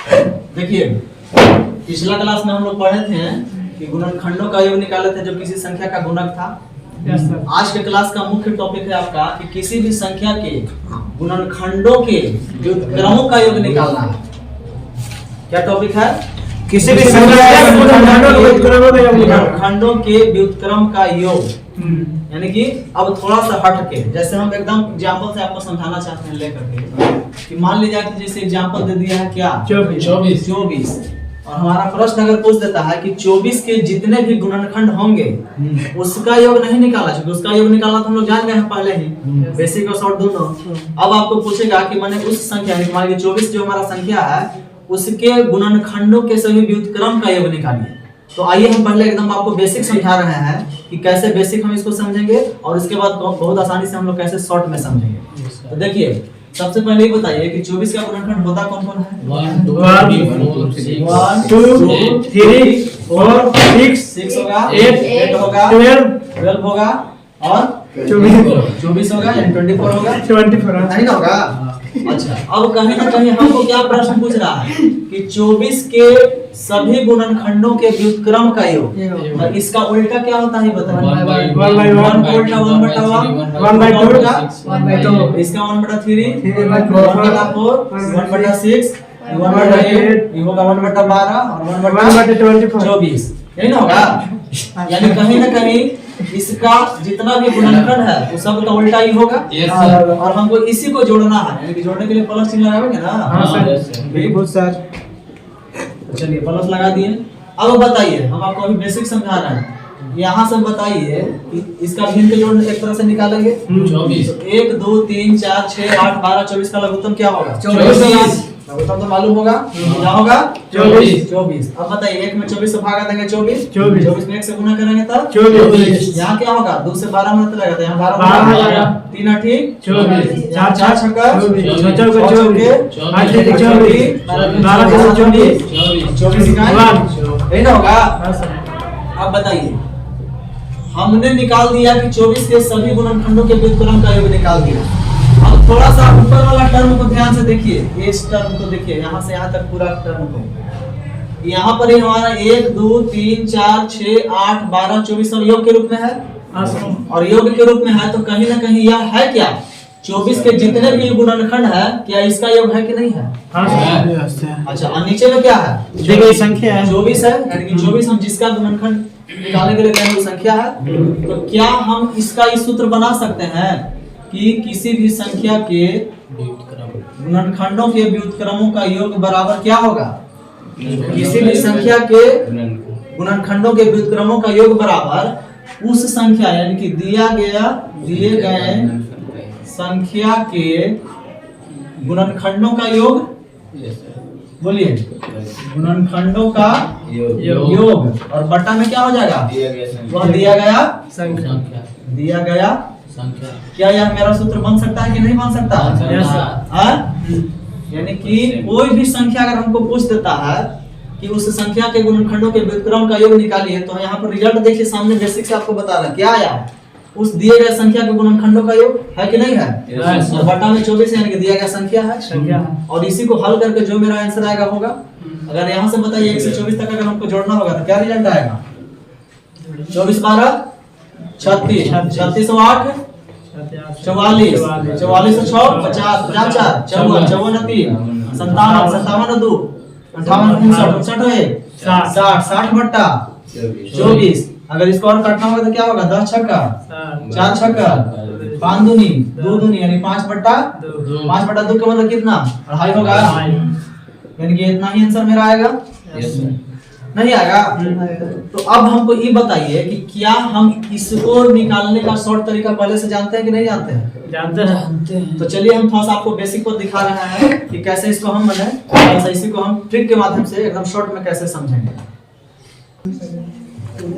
देखिए पिछला क्लास में हम लोग पढ़े थे कि गुणनखंडों का योग निकाले थे जब किसी संख्या का गुणक था। आज के क्लास का मुख्य टॉपिक है आपका कि किसी भी संख्या के गुणनखंडों के व्युत्क्रमों का योग निकालना है। क्या टॉपिक है? किसी भी संख्या के गुणनखंडों के व्युत्क्रम का योग। यानी कि अब थोड़ा सा हट के, जैसे हम एकदम एग्जांपल से आपको समझाना चाहते हैं लेकर के कि मान लीजिए कि जैसे एग्जांपल दे दिया है क्या 24 और हमारा प्रश्न अगर पूछ देता है कि 24 के जितने भी गुणनखंड होंगे उसका योग नहीं निकाला, क्योंकि उसका योग निकालना तो हम लोग जान गए हैं पहले ही, बेसिक और शॉर्ट दोनों। अब आपको पूछेगा कि मैंने उस संख्या मान लीजिए 24 जो हमारा संख्या है उसके गुणनखंडों के सभी व्युत्क्रम का योग निकालिए। तो आइए हम पहले एकदम आपको बेसिक समझा रहे हैं कि कैसे बेसिक हम इसको समझेंगे और उसके बाद बहुत आसानी से हम लोग कैसे शॉर्ट में समझेंगे। तो देखिए सबसे पहले ये बताइए कि 24 का गुणनखंड होता कौन कौन है? 1 2 3 4 6 होगा, 8 होगा, 12 होगा और 24 होगा, यानी 24 होगा, 24 नहीं ना होगा। अच्छा, अब कहीं ना कहीं हमको क्या प्रश्न पूछ रहा है कि 24 के सभी गुणनखंडों के व्युत्क्रम का योग, और इसका उल्टा क्या होता है बताइए? 1/1 का उल्टा 1/2, इसका 1/3, 1/4, 1/6, 1/8, ये होगा 1/12 और 1/24, यही ना होगा। यानी कहीं ना कहीं इसका जितना भी गुणनखंड है वो सब का उल्टा ही होगा। और हमको इसी को जोड़ना है, यानी कि जोड़ने के लिए प्लस चिन्ह लगाएंगे ना। हां सर, वेरी गुड सर। चलिए प्लस लगा दिए। अब बताइए, हम आपको अभी बेसिक समझा रहे हैं। यहाँ से बताइए कि इसका भिन्न के जोड़ एक तरह से निकालेंगे 24। 1 2 3 4 6 8 12 24 का लघुत्तम क्या होगा? 24। लघुत्तम तो मालूम होगा, क्या होगा? 24। अब बताइए 1 में 24 से भागा देंगे 24 में 1 से गुना करेंगे तब 24। यहाँ क्या होगा? 2 से 12 में लगेगा तो यहाँ 12 होगा, 3 8 24, 4 4 छक्का 6 चौके 8 3 24, 12 24, 24 यही ना होगा। अब बताइए हमने निकाल दिया कि 24 के सभी गुणनखंडों के व्युत्क्रम का योग निकाल दिया। अब थोड़ा सा ऊपर वाला टर्म को ध्यान से देखिए, इस टर्म को देखिए, यहाँ से यहाँ तक पूरा टर्म को। यहाँ पर ही हमारा 1 2 3 4 6 8 12 24 सब योग के रूप में है और योग के रूप में है, तो कहीं ना कहीं यह है क्या 24 के जितने भी गुणनखंड है क्या इसका योग है कि नहीं है? अच्छा, और नीचे में क्या है? देखिए संख्या है 24 है, यानी कि 24 हम जिसका गुणनखंड निकालने के लिए कहें वो संख्या है। तो क्या हम इसका इस सूत्र बना सकते हैं कि किसी भी संख्या के गुणनखंडों के व्युत्क्रमों का योग बराबर क्या होगा? किसी भी संख्या के गुणनखंडों के व्युत्क्रमों का योग बराबर उस संख्या, यानी कि दिए गए संख्या के गुणनखंडों का योग, बोलिए गुणनखंडों का योग और बटा में क्या हो जाएगा? वह दिया गया संख्या। क्या यह मेरा सूत्र बन सकता है कि नहीं बन सकता? यानी कि कोई भी संख्या अगर हमको पूछ देता है कि उस संख्या के गुणनखंडों के व्युत्क्रम का योग निकालिए, तो यहाँ पर रिजल्ट देखिए सामने बेसिक से आपको बता रहा है क्या आया, उस दिए गए संख्या के गुणनखंडों का योग है कि नहीं है। और बटा में 24 यानी कि दिया गया संख्या है और इसी को हल करके जो मेरा आंसर आएगा होगा। अगर यहाँ से बताइए 1 से 24 तक अगर हमको जोड़ना होगा तो क्या रिजल्ट आएगा? 24 12 36, 36 8 44, 44 6 50, 50 4 54, 54 3 57, 57 2 58 59 60, 60 बट्टा 24। अगर इसको और काटना होगा तो क्या होगा? 10 छक्का 4 छक्का 5 दूनी 2 दूनी यानी 5/2। 5/2 का मतलब कितना? 2.5 होगा, यानी कि इतना ही आंसर मेरा आएगा। नहीं आएगा। तो अब हमको ये बताइए कि क्या हम इसको निकालने का शॉर्ट तरीका पहले से जानते हैं कि नहीं जानते हैं? जानते हैं। तो चलिए हम थोड़ा सा आपको बेसिक को दिखा रहे हैं कि कैसे इसको हम इसी को हम ट्रिक के माध्यम से एकदम शॉर्ट में कैसे समझेंगे।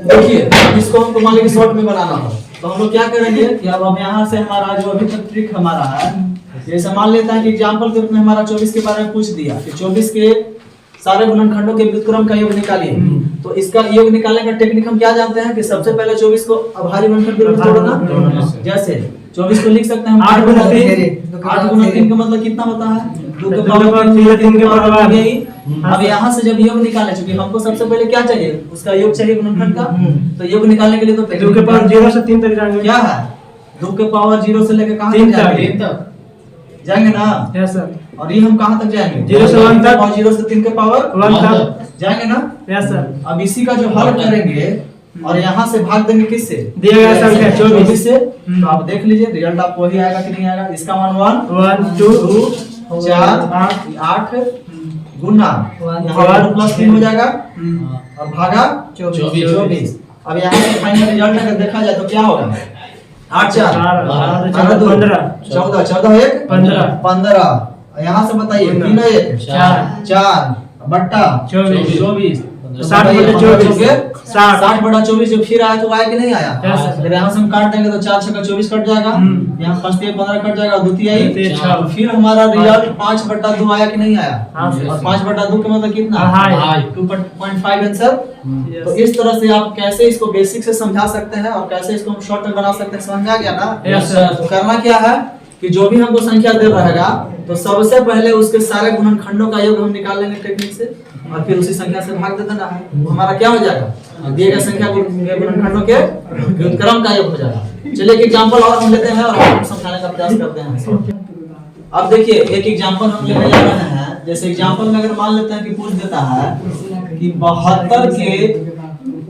देखिए इसको हमको मान लीजिए शॉर्ट में बनाना हो तो हम लोग क्या करेंगे कि अब हम यहाँ से हमारा जो अभी तक ट्रिक हमारा है, जैसे मान लेता है कि एग्जांपल के रूप में हमारा 24 के बारे में पूछ दिया कि 24 के सारे गुणनखंडों के व्युत्क्रम का योग निकालिए। तो इसका योग निकालने का टेक्निक हम क्या जानते हैं कि सबसे पहले 24 को अभाज्य गुणनखंड के रूप में जोड़ना। जैसे 24 को लिख सकते हैं हम 8 गुना 3 का मतलब कितना होता है? 2 के पावर 3 के बराबर आ गई अब यहाँ से जब योग निकाले, चूंकि हमको सबसे पहले क्या चाहिए, उसका योग चाहिए गुणनखंड का, तो योग निकालने के लिए तो 2 के पावर 0 से 3 तक जाएंगे। क्या है 2 के पावर 0 से लेकर कहाँ 3 तक जाएंगे? जाएंगे ना। Yes sir. और ये हम कहाँ तक जाएंगे? 0 से 1 तक। और 0 से 3 के पावर 1 तक जाएंगे ना। Yes sir. अब इसी का जो हल करेंगे और यहाँ से भाग देंगे किससे? दिया गया संख्या 24 से। तो आप देख लीजिए रिजल्ट आपको वही आएगा कि नहीं आएगा। इसका मान 1 2 4 8 गुना यहाँ 1 प्लस 3 हो जाएगा और भागा 24। अब यहाँ से फाइनल रिजल्ट अगर देखा जाए तो क्या होगा? 8 4 15 14 1 15। यहाँ से बताइए 3 1 4 बट्टा 24 60 बटा 24 जो फिर आया तो आया कि नहीं आया? अगर यहाँ से हम काट देंगे तो 4 6 का 24 कट जाएगा, यहाँ 5 3 15 कट जाएगा, द्वितीय आई, फिर हमारा रिजल्ट 5 बटा 2 आया कि नहीं आया? और 5 बटा 2 का मतलब कितना? 2.5 आंसर। तो इस तरह से आप कैसे इसको बेसिक से समझा सकते हैं और कैसे इसको हम शॉर्ट में बना सकते हैं, समझ आ गया ना? तो करना क्या है कि जो भी हमको संख्या दे रहेगा तो सबसे पहले उसके सारे गुणनखंडों का योग हम निकाल लेंगे टेक्निक से और फिर उसी संख्या से भाग दे देना है। हमारा क्या हो जाएगा? दिए गए संख्या के गुणनखंडों के व्युत्क्रम का योग हो जाएगा। चलिए एक एग्जांपल और हम लेते हैं और आपको समझाने का प्रयास करते हैं। अब देखिए एक एग्जांपल हम लेने जा रहे हैं। जैसे एग्जांपल में अगर मान लेते हैं कि पूछ देता है कि 72 के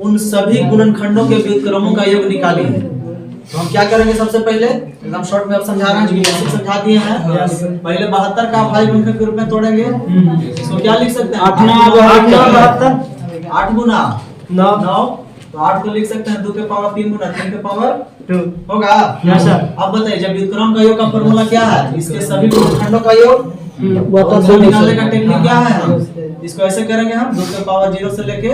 उन सभी गुणनखंडों के व्युत्क्रमों का योग निकालिए, तो हम क्या करेंगे? सबसे पहले एकदम शॉर्ट में आप समझा रहे हैं, जो बेसिक समझा दिए हैं। पहले 72 का भाई गुणनखंड के रूप में तोड़ेंगे। इसको क्या लिख सकते हैं? 8 गुना 9 तो 8 को लिख सकते हैं 2 के पावर 3 गुना 3 के पावर 2 होगा। Yes sir. अब बताइए जब व्युत्क्रम का योग का फॉर्मूला क्या है? इसके सभी गुणनखंडों का योग निकालने का टेक्निक क्या है? इसको ऐसे करेंगे हम 2 के पावर 0 से लेके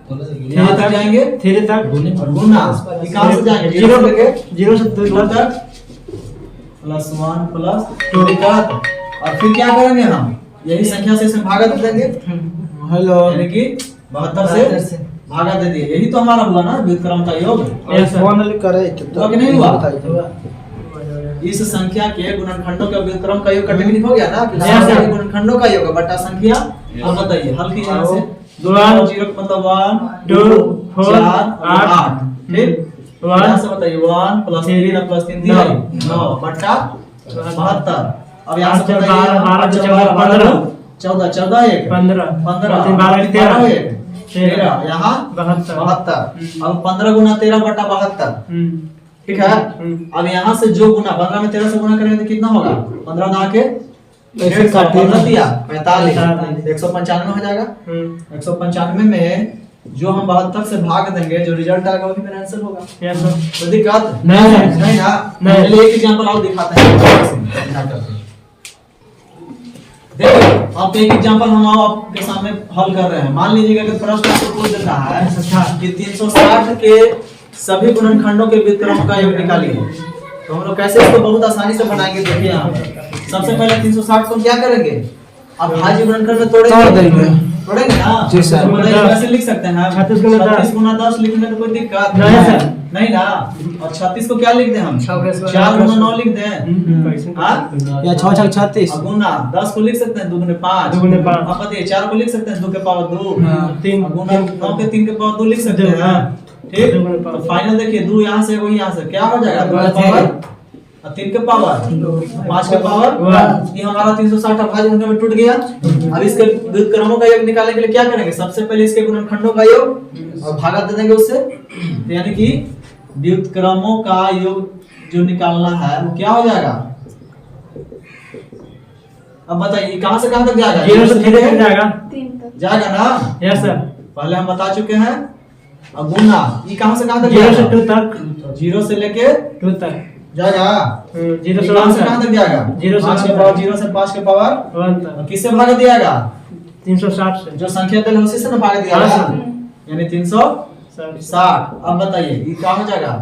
यहाँ तक जाएंगे 3 तक और गुना कहाँ से जाएंगे? 0 से लेके 0 से 2 तक प्लस 1 प्लस 2 तक। और फिर क्या करेंगे हम? यही संख्या से इसे भागा दे देंगे। हेलो यानी कि 72 से भागा दे दिए। यही तो हमारा हुआ ना व्युत्क्रम का योग। हुआ कि नहीं हुआ? इस संख्या के गुणनखंडों के व्युत्क्रम का योग का टेक्निक हो गया ना कि संख्या के गुणनखंडों का योग बटा संख्या। अब बताइए हल कीजिए यहाँ से 2 0 मतलब 1 2 4 8 ठीक। यहाँ से बताइए 1 प्लस 3 प्लस 3 9 बटा 72। अब यहाँ से बताइए 12 14 14 1 15 12 13 13 यहाँ 72। अब 15 गुना 13 बटा 72 ठीक है। अब यहाँ से जो गुना 15 में 13 से गुना करेंगे तो कितना होगा? 15 ना के 15 दिया 45 195 हो जाएगा। 195 में जो हम 72 से भाग देंगे जो रिजल्ट आएगा वही मेरा आंसर होगा। तो दिक्कत नहीं ना। चलिए एक एग्जांपल और दिखाते हैं। देखिए अब एक एग्जांपल हम आपके सामने हल कर रहे हैं। मान लीजिएगा कि प्रश्न आपको पूछ देता है कि 360 के सभी गुणनखंडों के व्युत्क्रमों का योग निकालिए, तो हम लोग कैसे इसको बहुत आसानी से बनाएंगे? देखिए यहाँ सबसे पहले 360 को क्या करेंगे? अब भाज्य गुणनखंड में तोड़ेंगे ना। जी सर। कैसे लिख सकते हैं? 36 गुना 10 लिखने में कोई दिक्कत नहीं सर। नहीं ना। और 36 को क्या लिख दें हम? 4 गुना 9 लिख दें या 6 6 36 गुना 10 को लिख सकते हैं 2 गुने 5 अब बताइए 4 को लिख सकते हैं 2 के पावर 2 3 गुना 9 के 3 के पावर 2 लिख सकते हैं ठीक। तो फाइनल देखिए 2 यहाँ से वही यहाँ से क्या हो जाएगा? 2 के पावर 3 के पावर 5 के पावर ये हमारा 360 अभाज्य गुणनखंड में टूट गया। अब इसके व्युत्क्रमों का योग निकालने के लिए क्या करेंगे? सबसे पहले इसके गुणनखंडों का योग और भागा दे देंगे उससे। तो यानी कि व्युत्क्रमों का योग जो निकालना है वो क्या हो जाएगा? अब बताइए कहां से कहां तक जाएगा? 0 से 3 तक जाएगा। 3 तक जाएगा ना। Yes sir. पहले हम बता चुके हैं। अब गुना ये कहां से कहां तक 0 से जाएगा? 2 तक 0 से लेके 2 तक जाएगा। 0 से कहां 1 से कहां तक जाएगा? 0 से 5 के पावर 0 से 5 के पावर 1 तक किससे भाग दियागा? 360 से जो संख्या दिल है उसी से ना भाग दियागा। हाँ, यानी 360। अब बताइए ये क्या हो जाएगा?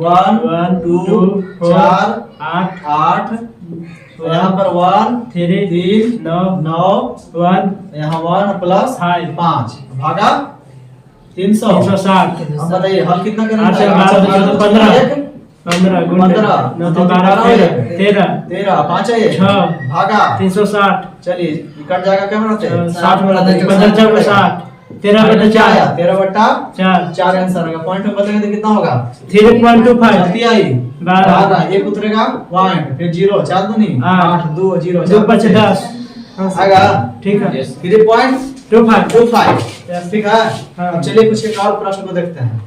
1 2 4 8 तो यहाँ पर 1 3 9 1 यहाँ 1 प्लस 5 भागा 360। अब बताइए हल कितना करेंगे? 8 से 12 15 15 गुण 15 9 तो 12 13 13 5 है 6 भागा 360 चलिए ये कट जाएगा क्या बनाते हैं 60 15 4 60 13 बटा 4 13 बटा 4 4 आंसर होगा पॉइंट में बदलेंगे तो कितना होगा 3.25 चलती आई 12 एक उतरेगा पॉइंट फिर 0 4 दूनी 8 2 0 2 5 10 आएगा ठीक है 3.25 25 ठीक है हाँ। अब चलिए कुछ एक और प्रश्न को देखते हैं